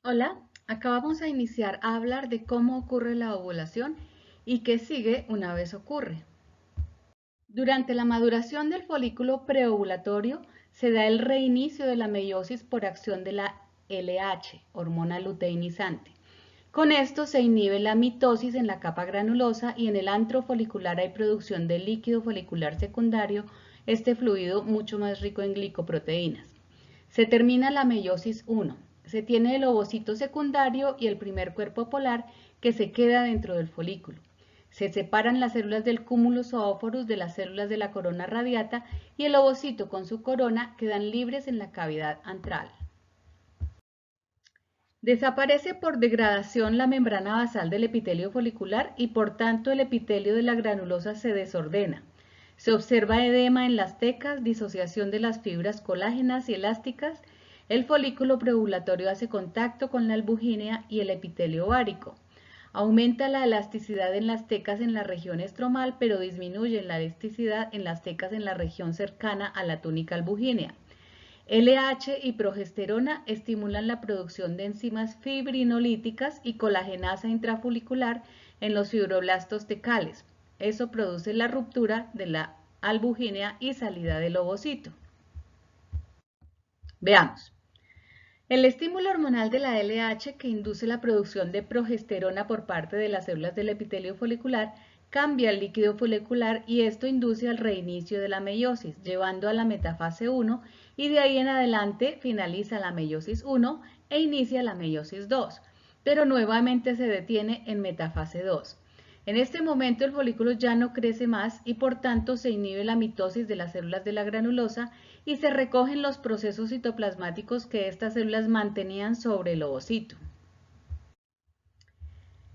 Hola, acá vamos a iniciar a hablar de cómo ocurre la ovulación y qué sigue una vez ocurre. Durante la maduración del folículo preovulatorio se da el reinicio de la meiosis por acción de la LH, hormona luteinizante. Con esto se inhibe la mitosis en la capa granulosa y en el antro folicular hay producción de líquido folicular secundario, este fluido mucho más rico en glicoproteínas. Se termina la meiosis 1. Se tiene el ovocito secundario y el primer cuerpo polar que se queda dentro del folículo. Se separan las células del cúmulus oophorus de las células de la corona radiata y el ovocito con su corona quedan libres en la cavidad antral. Desaparece por degradación la membrana basal del epitelio folicular y por tanto el epitelio de la granulosa se desordena. Se observa edema en las tecas, disociación de las fibras colágenas y elásticas. El folículo preovulatorio hace contacto con la albugínea y el epitelio ovárico. Aumenta la elasticidad en las tecas en la región estromal, pero disminuye la elasticidad en las tecas en la región cercana a la túnica albugínea. LH y progesterona estimulan la producción de enzimas fibrinolíticas y colagenasa intrafolicular en los fibroblastos tecales. Eso produce la ruptura de la albugínea y salida del ovocito. Veamos. El estímulo hormonal de la LH, que induce la producción de progesterona por parte de las células del epitelio folicular, cambia el líquido folicular y esto induce al reinicio de la meiosis, llevando a la metafase 1 y de ahí en adelante finaliza la meiosis 1 e inicia la meiosis 2, pero nuevamente se detiene en metafase 2. En este momento el folículo ya no crece más y por tanto se inhibe la mitosis de las células de la granulosa y se recogen los procesos citoplasmáticos que estas células mantenían sobre el ovocito.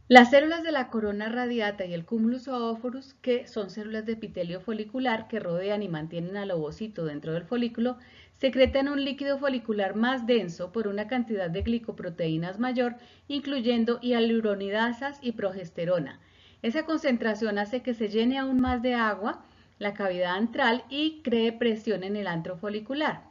Las células de la corona radiata y el cúmulus oophorus, que son células de epitelio folicular que rodean y mantienen al ovocito dentro del folículo, secretan un líquido folicular más denso por una cantidad de glicoproteínas mayor, incluyendo hialuronidasas y progesterona. Esa concentración hace que se llene aún más de agua la cavidad antral y cree presión en el antro folicular.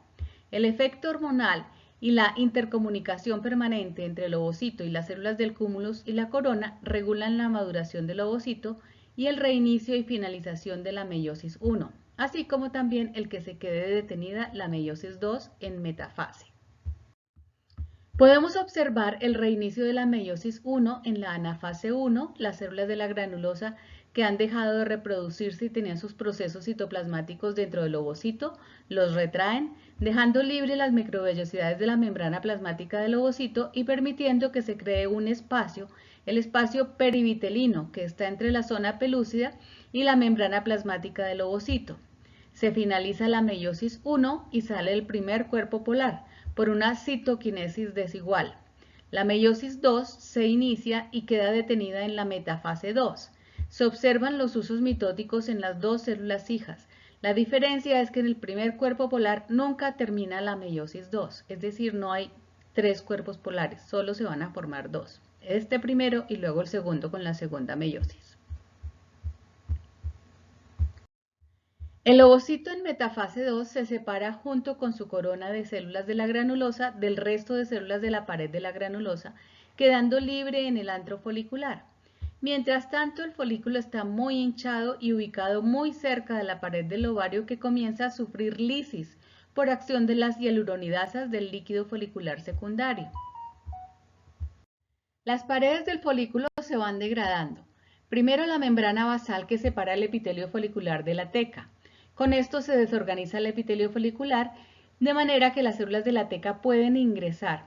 El efecto hormonal y la intercomunicación permanente entre el ovocito y las células del cúmulus y la corona regulan la maduración del ovocito y el reinicio y finalización de la meiosis 1, así como también el que se quede detenida la meiosis 2 en metafase. Podemos observar el reinicio de la meiosis 1 en la anafase 1, las células de la granulosa que han dejado de reproducirse y tenían sus procesos citoplasmáticos dentro del ovocito, los retraen, dejando libre las microvellosidades de la membrana plasmática del ovocito y permitiendo que se cree un espacio, el espacio perivitelino, que está entre la zona pelúcida y la membrana plasmática del ovocito. Se finaliza la meiosis 1 y sale el primer cuerpo polar por una citoquinesis desigual. La meiosis 2 se inicia y queda detenida en la metafase 2. Se observan los usos mitóticos en las dos células hijas. La diferencia es que en el primer cuerpo polar nunca termina la meiosis 2, es decir, no hay tres cuerpos polares, solo se van a formar dos. Este primero y luego el segundo con la segunda meiosis. El ovocito en metafase 2 se separa junto con su corona de células de la granulosa del resto de células de la pared de la granulosa, quedando libre en el antro folicular. Mientras tanto, el folículo está muy hinchado y ubicado muy cerca de la pared del ovario que comienza a sufrir lisis por acción de las hialuronidasas del líquido folicular secundario. Las paredes del folículo se van degradando. Primero la membrana basal que separa el epitelio folicular de la teca. Con esto se desorganiza el epitelio folicular de manera que las células de la teca pueden ingresar.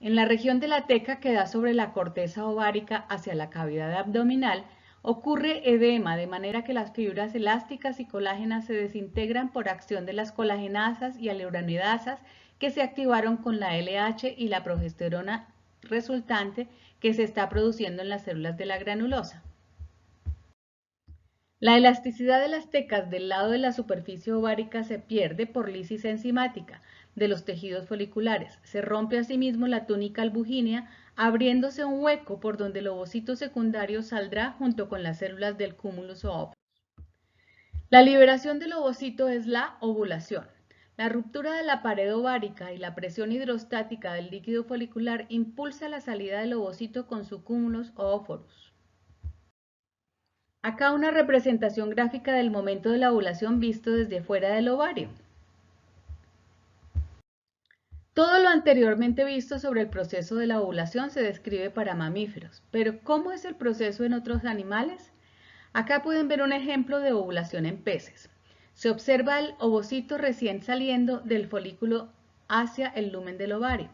En la región de la teca que da sobre la corteza ovárica hacia la cavidad abdominal ocurre edema de manera que las fibras elásticas y colágenas se desintegran por acción de las colagenasas y hialuronidasas que se activaron con la LH y la progesterona resultante que se está produciendo en las células de la granulosa. La elasticidad de las tecas del lado de la superficie ovárica se pierde por lisis enzimática de los tejidos foliculares. Se rompe asimismo la túnica albugínea, abriéndose un hueco por donde el ovocito secundario saldrá junto con las células del cúmulus oophorus. La liberación del ovocito es la ovulación. La ruptura de la pared ovárica y la presión hidrostática del líquido folicular impulsa la salida del ovocito con su cúmulos o óforos. Acá una representación gráfica del momento de la ovulación visto desde fuera del ovario. Todo lo anteriormente visto sobre el proceso de la ovulación se describe para mamíferos, pero ¿cómo es el proceso en otros animales? Acá pueden ver un ejemplo de ovulación en peces. Se observa el ovocito recién saliendo del folículo hacia el lumen del ovario.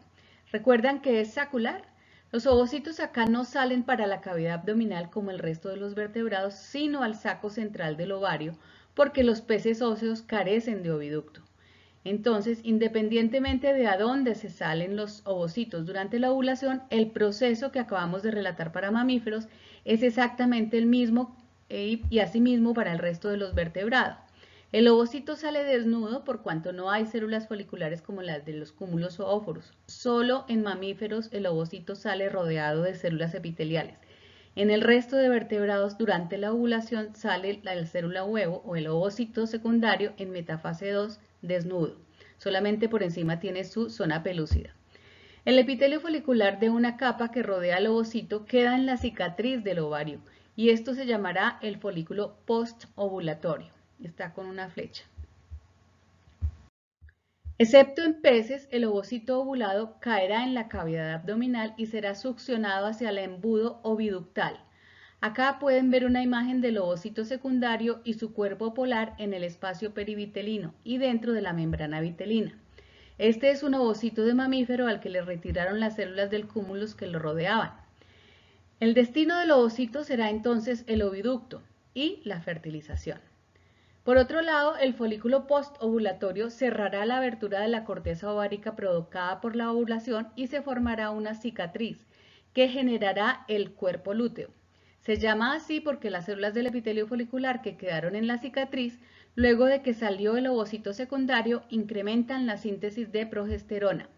¿Recuerdan que es sacular? Los ovocitos acá no salen para la cavidad abdominal como el resto de los vertebrados, sino al saco central del ovario, porque los peces óseos carecen de oviducto. Entonces, independientemente de a dónde se salen los ovocitos durante la ovulación, el proceso que acabamos de relatar para mamíferos es exactamente el mismo y asimismo para el resto de los vertebrados. El ovocito sale desnudo por cuanto no hay células foliculares como las de los cúmulos o óforos. Solo en mamíferos el ovocito sale rodeado de células epiteliales. En el resto de vertebrados, durante la ovulación sale la célula huevo o el ovocito secundario en metafase 2 desnudo. Solamente por encima tiene su zona pelúcida. El epitelio folicular de una capa que rodea el ovocito queda en la cicatriz del ovario y esto se llamará el folículo postovulatorio. Está con una flecha. Excepto en peces, el ovocito ovulado caerá en la cavidad abdominal y será succionado hacia el embudo oviductal. Acá pueden ver una imagen del ovocito secundario y su cuerpo polar en el espacio perivitelino y dentro de la membrana vitelina. Este es un ovocito de mamífero al que le retiraron las células del cúmulus que lo rodeaban. El destino del ovocito será entonces el oviducto y la fertilización. Por otro lado, el folículo postovulatorio cerrará la abertura de la corteza ovárica provocada por la ovulación y se formará una cicatriz que generará el cuerpo lúteo. Se llama así porque las células del epitelio folicular que quedaron en la cicatriz, luego de que salió el ovocito secundario, incrementan la síntesis de progesterona.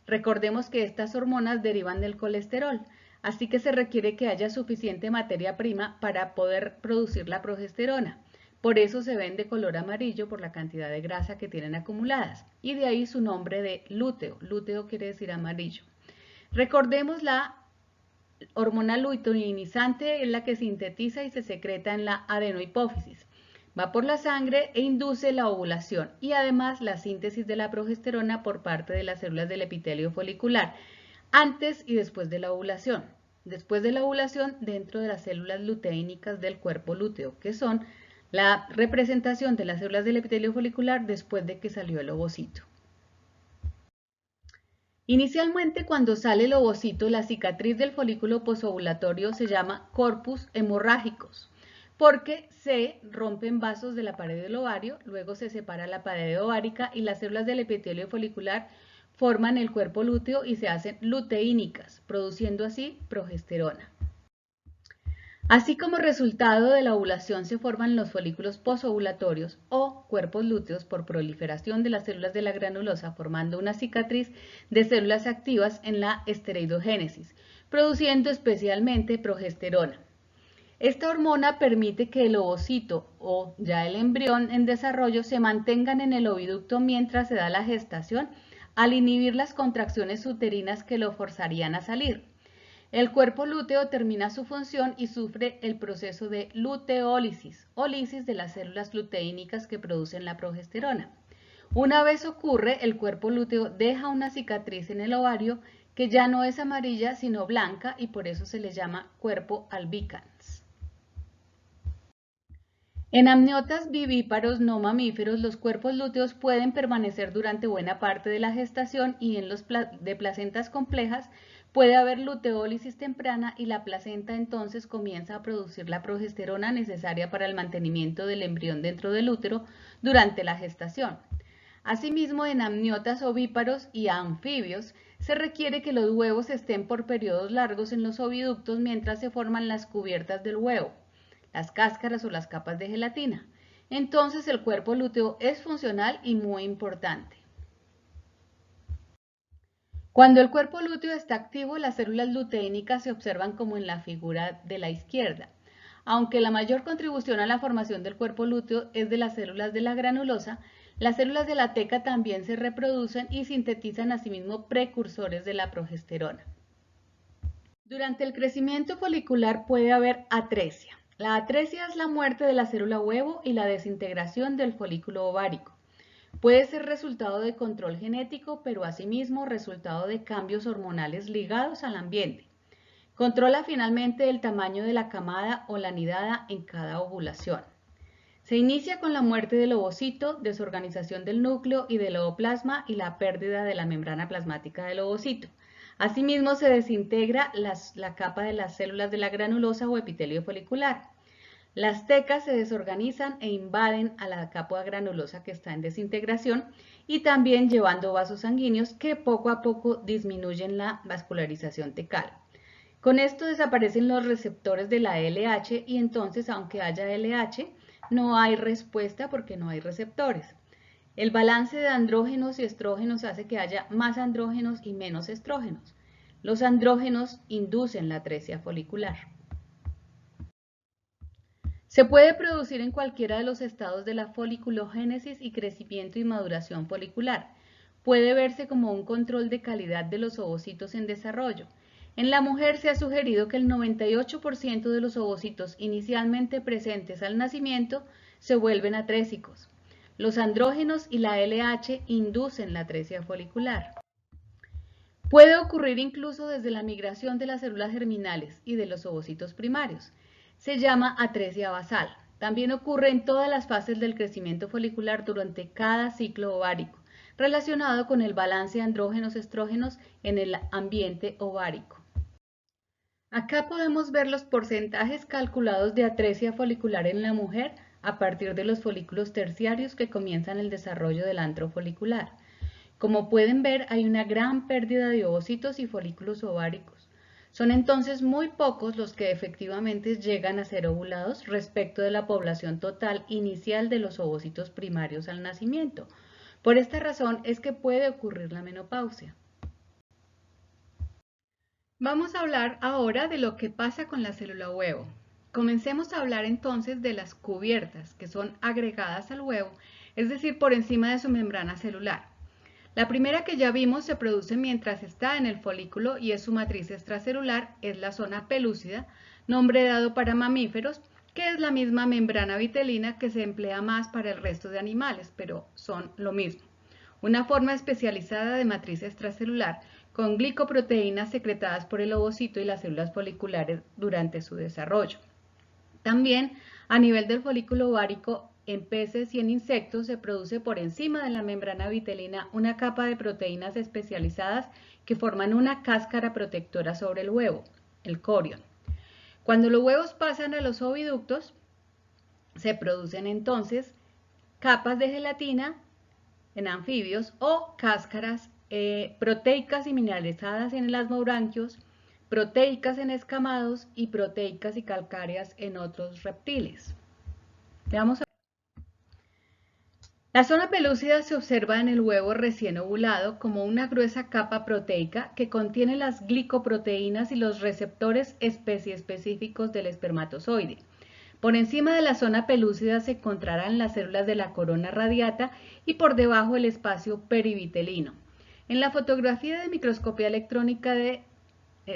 Recordemos que estas hormonas derivan del colesterol, así que se requiere que haya suficiente materia prima para poder producir la progesterona. Por eso se ven de color amarillo por la cantidad de grasa que tienen acumuladas. Y de ahí su nombre de lúteo. Lúteo quiere decir amarillo. Recordemos la hormona luteinizante es la que sintetiza y se secreta en la adenohipófisis. Va por la sangre e induce la ovulación y además la síntesis de la progesterona por parte de las células del epitelio folicular antes y después de la ovulación. Después de la ovulación dentro de las células luteínicas del cuerpo lúteo, que son la representación de las células del epitelio folicular después de que salió el ovocito. Inicialmente, cuando sale el ovocito, la cicatriz del folículo posovulatorio se llama corpus hemorrágicos, porque se rompen vasos de la pared del ovario, luego se separa la pared ovárica y las células del epitelio folicular forman el cuerpo lúteo y se hacen luteínicas, produciendo así progesterona. Así como resultado de la ovulación se forman los folículos posovulatorios o cuerpos lúteos por proliferación de las células de la granulosa formando una cicatriz de células activas en la esteroidogénesis, produciendo especialmente progesterona. Esta hormona permite que el ovocito o ya el embrión en desarrollo se mantengan en el oviducto mientras se da la gestación al inhibir las contracciones uterinas que lo forzarían a salir. El cuerpo lúteo termina su función y sufre el proceso de luteólisis o lisis de las células luteínicas que producen la progesterona. Una vez ocurre, el cuerpo lúteo deja una cicatriz en el ovario que ya no es amarilla sino blanca y por eso se le llama cuerpo albicans. En amniotas vivíparos no mamíferos, los cuerpos lúteos pueden permanecer durante buena parte de la gestación y en los de placentas complejas puede haber luteólisis temprana y la placenta entonces comienza a producir la progesterona necesaria para el mantenimiento del embrión dentro del útero durante la gestación. Asimismo, en amniotas ovíparos y anfibios se requiere que los huevos estén por periodos largos en los oviductos mientras se forman las cubiertas del huevo, las cáscaras o las capas de gelatina. Entonces el cuerpo lúteo es funcional y muy importante. Cuando el cuerpo lúteo está activo, las células luteínicas se observan como en la figura de la izquierda. Aunque la mayor contribución a la formación del cuerpo lúteo es de las células de la granulosa, Las células de la teca también se reproducen y sintetizan asimismo precursores de la progesterona. Durante el crecimiento folicular puede haber atresia. La atresia es la muerte de la célula huevo y la desintegración del folículo ovárico. Puede ser resultado de control genético, pero asimismo resultado de cambios hormonales ligados al ambiente. Controla finalmente el tamaño de la camada o la nidada en cada ovulación. Se inicia con la muerte del ovocito, desorganización del núcleo y del ooplasma y la pérdida de la membrana plasmática del ovocito. Asimismo, se desintegra la capa de las células de la granulosa o epitelio folicular. Las tecas se desorganizan e invaden a la capa granulosa que está en desintegración y también llevando vasos sanguíneos que poco a poco disminuyen la vascularización tecal. Con esto desaparecen los receptores de la LH y entonces, aunque haya LH, no hay respuesta porque no hay receptores. El balance de andrógenos y estrógenos hace que haya más andrógenos y menos estrógenos. Los andrógenos inducen la atresia folicular. Se puede producir en cualquiera de los estados de la foliculogénesis y crecimiento y maduración folicular. Puede verse como un control de calidad de los ovocitos en desarrollo. En la mujer se ha sugerido que el 98% de los ovocitos inicialmente presentes al nacimiento se vuelven atrésicos. Los andrógenos y la LH inducen la atresia folicular. Puede ocurrir incluso desde la migración de las células germinales y de los ovocitos primarios. Se llama atresia basal. También ocurre en todas las fases del crecimiento folicular durante cada ciclo ovárico, relacionado con el balance de andrógenos-estrógenos en el ambiente ovárico. Acá podemos ver los porcentajes calculados de atresia folicular en la mujer a partir de los folículos terciarios que comienzan el desarrollo del antro folicular. Como pueden ver, hay una gran pérdida de ovocitos y folículos ováricos. Son entonces muy pocos los que efectivamente llegan a ser ovulados respecto de la población total inicial de los ovocitos primarios al nacimiento. Por esta razón es que puede ocurrir la menopausia. Vamos a hablar ahora de lo que pasa con la célula huevo. Comencemos a hablar entonces de las cubiertas, que son agregadas al huevo, es decir, por encima de su membrana celular. La primera que ya vimos se produce mientras está en el folículo y es su matriz extracelular, es la zona pelúcida, nombre dado para mamíferos, que es la misma membrana vitelina que se emplea más para el resto de animales, pero son lo mismo. Una forma especializada de matriz extracelular con glicoproteínas secretadas por el ovocito y las células foliculares durante su desarrollo. También, a nivel del folículo ovárico, en peces y en insectos se produce por encima de la membrana vitelina una capa de proteínas especializadas que forman una cáscara protectora sobre el huevo, el corion. Cuando los huevos pasan a los oviductos, se producen entonces capas de gelatina en anfibios o cáscaras proteicas y mineralizadas en elasmobranquios, proteicas en escamados y proteicas y calcáreas en otros reptiles. Veamos. La zona pelúcida se observa en el huevo recién ovulado como una gruesa capa proteica que contiene las glicoproteínas y los receptores específicos del espermatozoide. Por encima de la zona pelúcida se encontrarán las células de la corona radiata y por debajo el espacio perivitelino. En la fotografía de microscopía electrónica de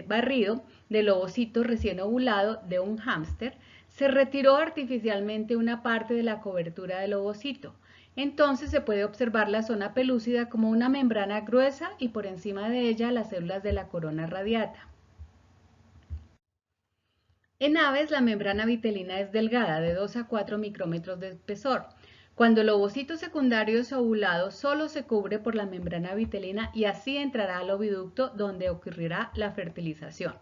barrido del ovocito recién ovulado de un hámster, se retiró artificialmente una parte de la cobertura del ovocito. Entonces se puede observar la zona pelúcida como una membrana gruesa y por encima de ella las células de la corona radiata. En aves la membrana vitelina es delgada, de 2 a 4 micrómetros de espesor. Cuando el ovocito secundario es ovulado, solo se cubre por la membrana vitelina y así entrará al oviducto donde ocurrirá la fertilización.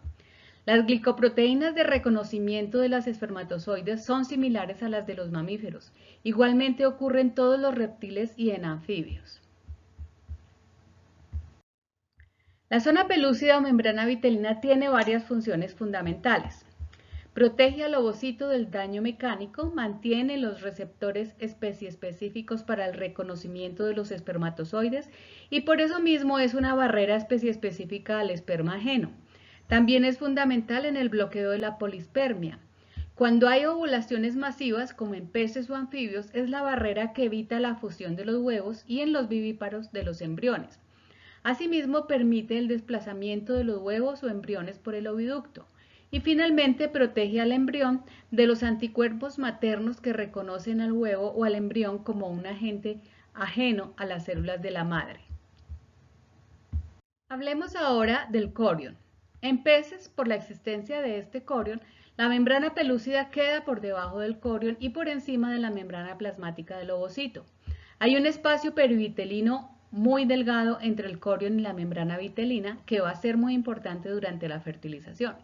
Las glicoproteínas de reconocimiento de las espermatozoides son similares a las de los mamíferos. Igualmente ocurre en todos los reptiles y en anfibios. La zona pelúcida o membrana vitelina tiene varias funciones fundamentales. Protege al ovocito del daño mecánico, mantiene los receptores específicos para el reconocimiento de los espermatozoides y por eso mismo es una barrera específica al esperma ajeno. También es fundamental en el bloqueo de la polispermia. Cuando hay ovulaciones masivas, como en peces o anfibios, es la barrera que evita la fusión de los huevos y en los vivíparos de los embriones. Asimismo, permite el desplazamiento de los huevos o embriones por el oviducto. Y finalmente, protege al embrión de los anticuerpos maternos que reconocen al huevo o al embrión como un agente ajeno a las células de la madre. Hablemos ahora del corion. En peces, por la existencia de este corion, la membrana pelúcida queda por debajo del corion y por encima de la membrana plasmática del ovocito. Hay un espacio perivitelino muy delgado entre el corion y la membrana vitelina que va a ser muy importante durante la fertilización.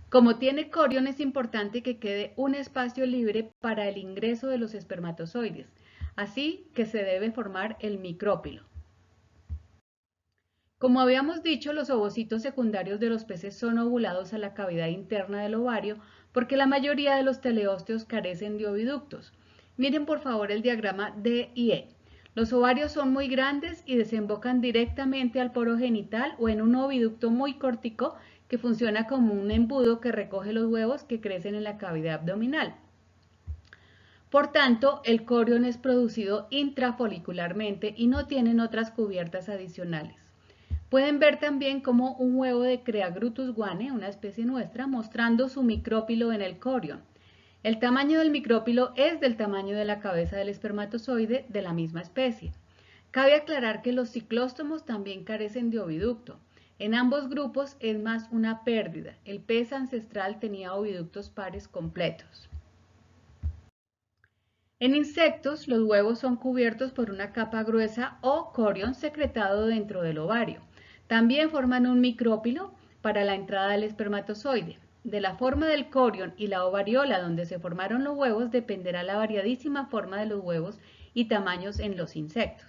Como tiene corion, es importante que quede un espacio libre para el ingreso de los espermatozoides, así que se debe formar el micrópilo. Como habíamos dicho, los ovocitos secundarios de los peces son ovulados a la cavidad interna del ovario porque la mayoría de los teleósteos carecen de oviductos. Miren por favor el diagrama D y E. Los ovarios son muy grandes y desembocan directamente al poro genital o en un oviducto muy cortico que funciona como un embudo que recoge los huevos que crecen en la cavidad abdominal. Por tanto, el corion es producido intrafolicularmente y no tienen otras cubiertas adicionales. Pueden ver también como un huevo de Creagrutus guane, una especie nuestra, mostrando su micrópilo en el corion. El tamaño del micrópilo es del tamaño de la cabeza del espermatozoide de la misma especie. Cabe aclarar que los ciclóstomos también carecen de oviducto. En ambos grupos es más una pérdida. El pez ancestral tenía oviductos pares completos. En insectos, los huevos son cubiertos por una capa gruesa o corion secretado dentro del ovario. También forman un micrópilo para la entrada del espermatozoide. De la forma del corion y la ovariola donde se formaron los huevos dependerá la variadísima forma de los huevos y tamaños en los insectos.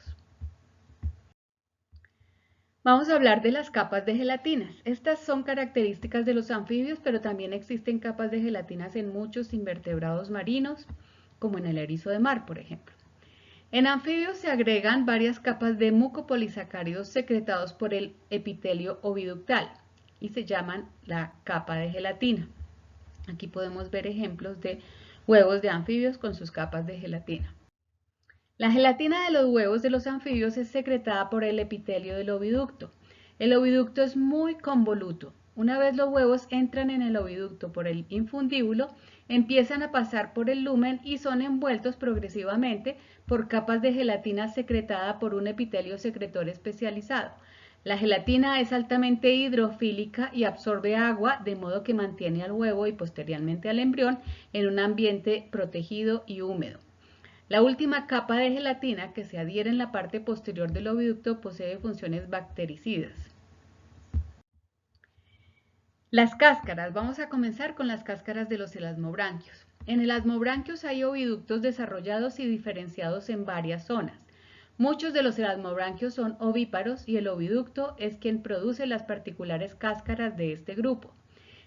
Vamos a hablar de las capas de gelatinas. Estas son características de los anfibios, pero también existen capas de gelatinas en muchos invertebrados marinos, como en el erizo de mar, por ejemplo. En anfibios se agregan varias capas de mucopolisacáridos secretados por el epitelio oviductal y se llaman la capa de gelatina. Aquí podemos ver ejemplos de huevos de anfibios con sus capas de gelatina. La gelatina de los huevos de los anfibios es secretada por el epitelio del oviducto. El oviducto es muy convoluto. Una vez los huevos entran en el oviducto por el infundíbulo, empiezan a pasar por el lumen y son envueltos progresivamente por capas de gelatina secretada por un epitelio secretor especializado. La gelatina es altamente hidrofílica y absorbe agua, de modo que mantiene al huevo y posteriormente al embrión en un ambiente protegido y húmedo. La última capa de gelatina que se adhiere en la parte posterior del oviducto posee funciones bactericidas. Las cáscaras. Vamos a comenzar con las cáscaras de los elasmobranquios. En elasmobranquios hay oviductos desarrollados y diferenciados en varias zonas. Muchos de los elasmobranquios son ovíparos y el oviducto es quien produce las particulares cáscaras de este grupo.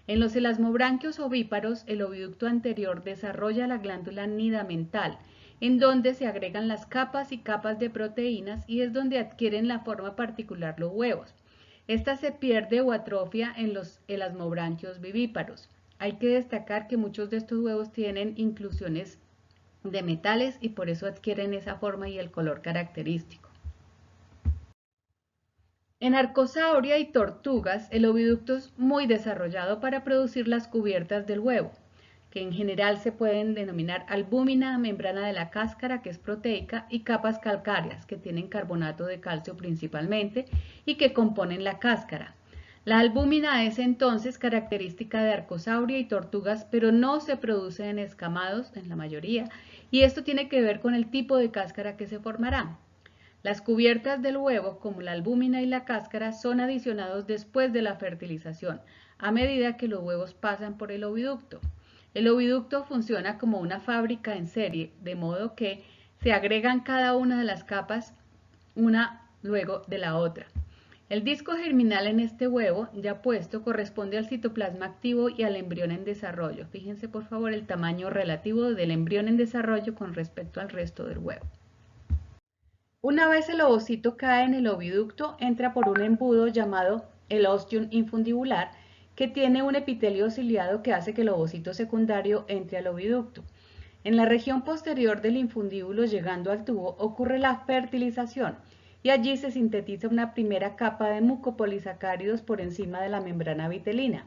En los elasmobranquios ovíparos, el oviducto anterior desarrolla la glándula nidamental, en donde se agregan las capas y capas de proteínas y es donde adquieren la forma particular los huevos. Esta se pierde o atrofia en los elasmobranquios vivíparos. Hay que destacar que muchos de estos huevos tienen inclusiones de metales y por eso adquieren esa forma y el color característico. En Arcosauria y tortugas, el oviducto es muy desarrollado para producir las cubiertas del huevo, que en general se pueden denominar albúmina, membrana de la cáscara, que es proteica, y capas calcáreas, que tienen carbonato de calcio principalmente y que componen la cáscara. La albúmina es entonces característica de Arcosauria y tortugas, pero no se produce en escamados, en la mayoría, y esto tiene que ver con el tipo de cáscara que se formará. Las cubiertas del huevo, como la albúmina y la cáscara, son adicionados después de la fertilización, a medida que los huevos pasan por el oviducto. El oviducto funciona como una fábrica en serie, de modo que se agregan cada una de las capas una luego de la otra. El disco germinal en este huevo ya puesto corresponde al citoplasma activo y al embrión en desarrollo. Fíjense por favor el tamaño relativo del embrión en desarrollo con respecto al resto del huevo. Una vez el ovocito cae en el oviducto, entra por un embudo llamado el ostium infundibular, que tiene un epitelio ciliado que hace que el ovocito secundario entre al oviducto. En la región posterior del infundíbulo, llegando al tubo, ocurre la fertilización y allí se sintetiza una primera capa de mucopolisacáridos por encima de la membrana vitelina.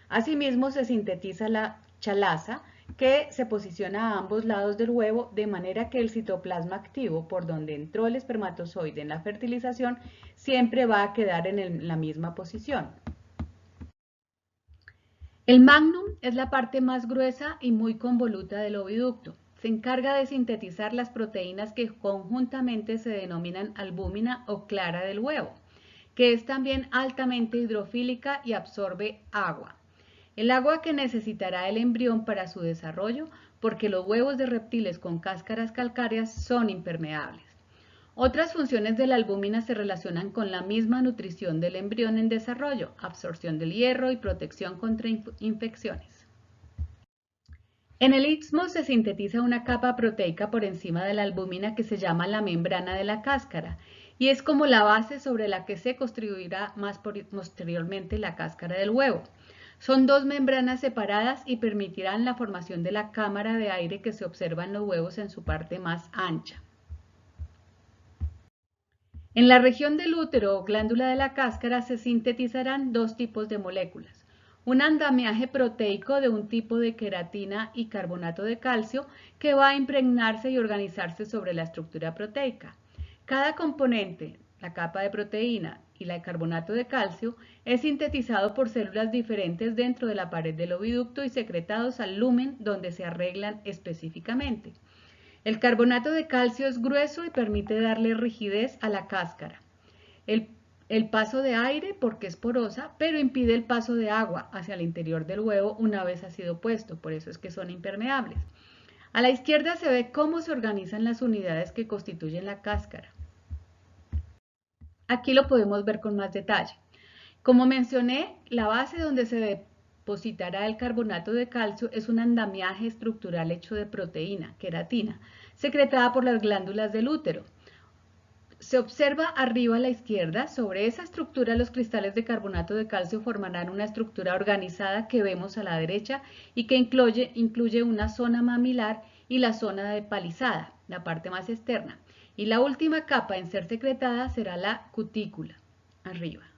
Asimismo, se sintetiza la chalaza, que se posiciona a ambos lados del huevo de manera que el citoplasma activo por donde entró el espermatozoide en la fertilización siempre va a quedar en la misma posición. El magnum es la parte más gruesa y muy convoluta del oviducto. Se encarga de sintetizar las proteínas que conjuntamente se denominan albúmina o clara del huevo, que es también altamente hidrofílica y absorbe agua. El agua que necesitará el embrión para su desarrollo, porque los huevos de reptiles con cáscaras calcáreas son impermeables. Otras funciones de la albúmina se relacionan con la misma nutrición del embrión en desarrollo, absorción del hierro y protección contra infecciones. En el istmo se sintetiza una capa proteica por encima de la albúmina que se llama la membrana de la cáscara y es como la base sobre la que se construirá más posteriormente la cáscara del huevo. Son dos membranas separadas y permitirán la formación de la cámara de aire que se observa en los huevos en su parte más ancha. En la región del útero o glándula de la cáscara se sintetizarán dos tipos de moléculas. Un andamiaje proteico de un tipo de queratina y carbonato de calcio que va a impregnarse y organizarse sobre la estructura proteica. Cada componente, la capa de proteína y la de carbonato de calcio, es sintetizado por células diferentes dentro de la pared del oviducto y secretados al lumen donde se arreglan específicamente. El carbonato de calcio es grueso y permite darle rigidez a la cáscara. El paso de aire porque es porosa, pero impide el paso de agua hacia el interior del huevo una vez ha sido puesto, por eso es que son impermeables. A la izquierda se ve cómo se organizan las unidades que constituyen la cáscara. Aquí lo podemos ver con más detalle. Como mencioné, la base donde se depositará el carbonato de calcio es un andamiaje estructural hecho de proteína, queratina, secretada por las glándulas del útero. Se observa arriba a la izquierda, sobre esa estructura los cristales de carbonato de calcio formarán una estructura organizada que vemos a la derecha y que incluye una zona mamilar y la zona de palizada, la parte más externa. Y la última capa en ser secretada será la cutícula, arriba.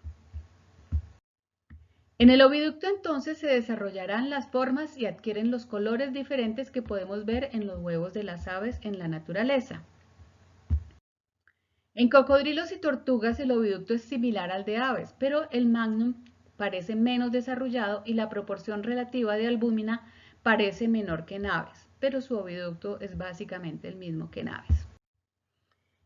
En el oviducto entonces se desarrollarán las formas y adquieren los colores diferentes que podemos ver en los huevos de las aves en la naturaleza. En cocodrilos y tortugas el oviducto es similar al de aves, pero el magnum parece menos desarrollado y la proporción relativa de albúmina parece menor que en aves, pero su oviducto es básicamente el mismo que en aves.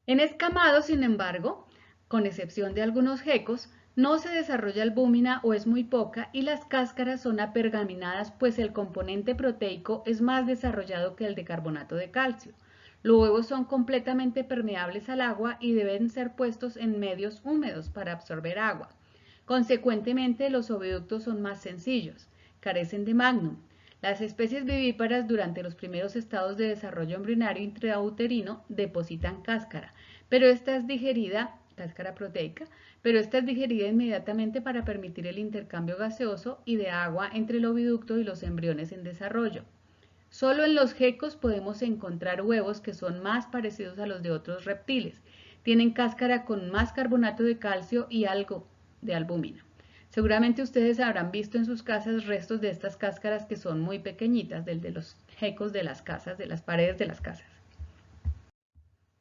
En escamados, sin embargo, con excepción de algunos gecos, no se desarrolla albúmina o es muy poca y las cáscaras son apergaminadas pues el componente proteico es más desarrollado que el de carbonato de calcio. Los huevos son completamente permeables al agua y deben ser puestos en medios húmedos para absorber agua. Consecuentemente, los oviductos son más sencillos, carecen de magnum. Las especies vivíparas durante los primeros estados de desarrollo embrionario intrauterino depositan cáscara, pero esta es digerida, cáscara proteica, pero esta es digerida inmediatamente para permitir el intercambio gaseoso y de agua entre el oviducto y los embriones en desarrollo. Solo en los gecos podemos encontrar huevos que son más parecidos a los de otros reptiles. Tienen cáscara con más carbonato de calcio y algo de albúmina. Seguramente ustedes habrán visto en sus casas restos de estas cáscaras que son muy pequeñitas, del de los gecos de las casas, de las paredes de las casas.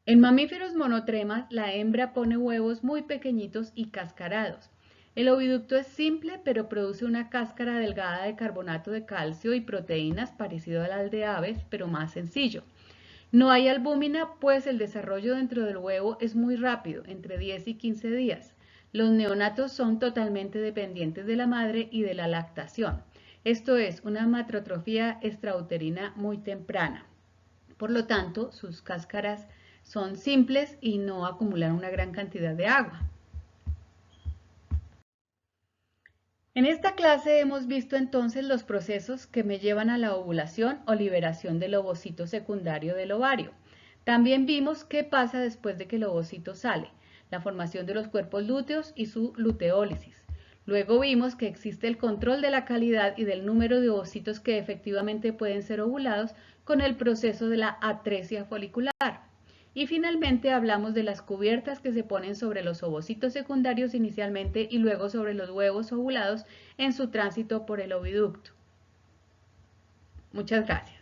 En mamíferos monotremas, la hembra pone huevos muy pequeñitos y cascarados. El oviducto es simple, pero produce una cáscara delgada de carbonato de calcio y proteínas parecido al de aves, pero más sencillo. No hay albúmina, pues el desarrollo dentro del huevo es muy rápido, entre 10 y 15 días. Los neonatos son totalmente dependientes de la madre y de la lactación. Esto es una matrotrofia extrauterina muy temprana. Por lo tanto, sus cáscaras son simples y no acumulan una gran cantidad de agua. En esta clase hemos visto entonces los procesos que me llevan a la ovulación o liberación del ovocito secundario del ovario. También vimos qué pasa después de que el ovocito sale, la formación de los cuerpos lúteos y su luteólisis. Luego vimos que existe el control de la calidad y del número de ovocitos que efectivamente pueden ser ovulados con el proceso de la atresia folicular. Y finalmente hablamos de las cubiertas que se ponen sobre los ovocitos secundarios inicialmente y luego sobre los huevos ovulados en su tránsito por el oviducto. Muchas gracias.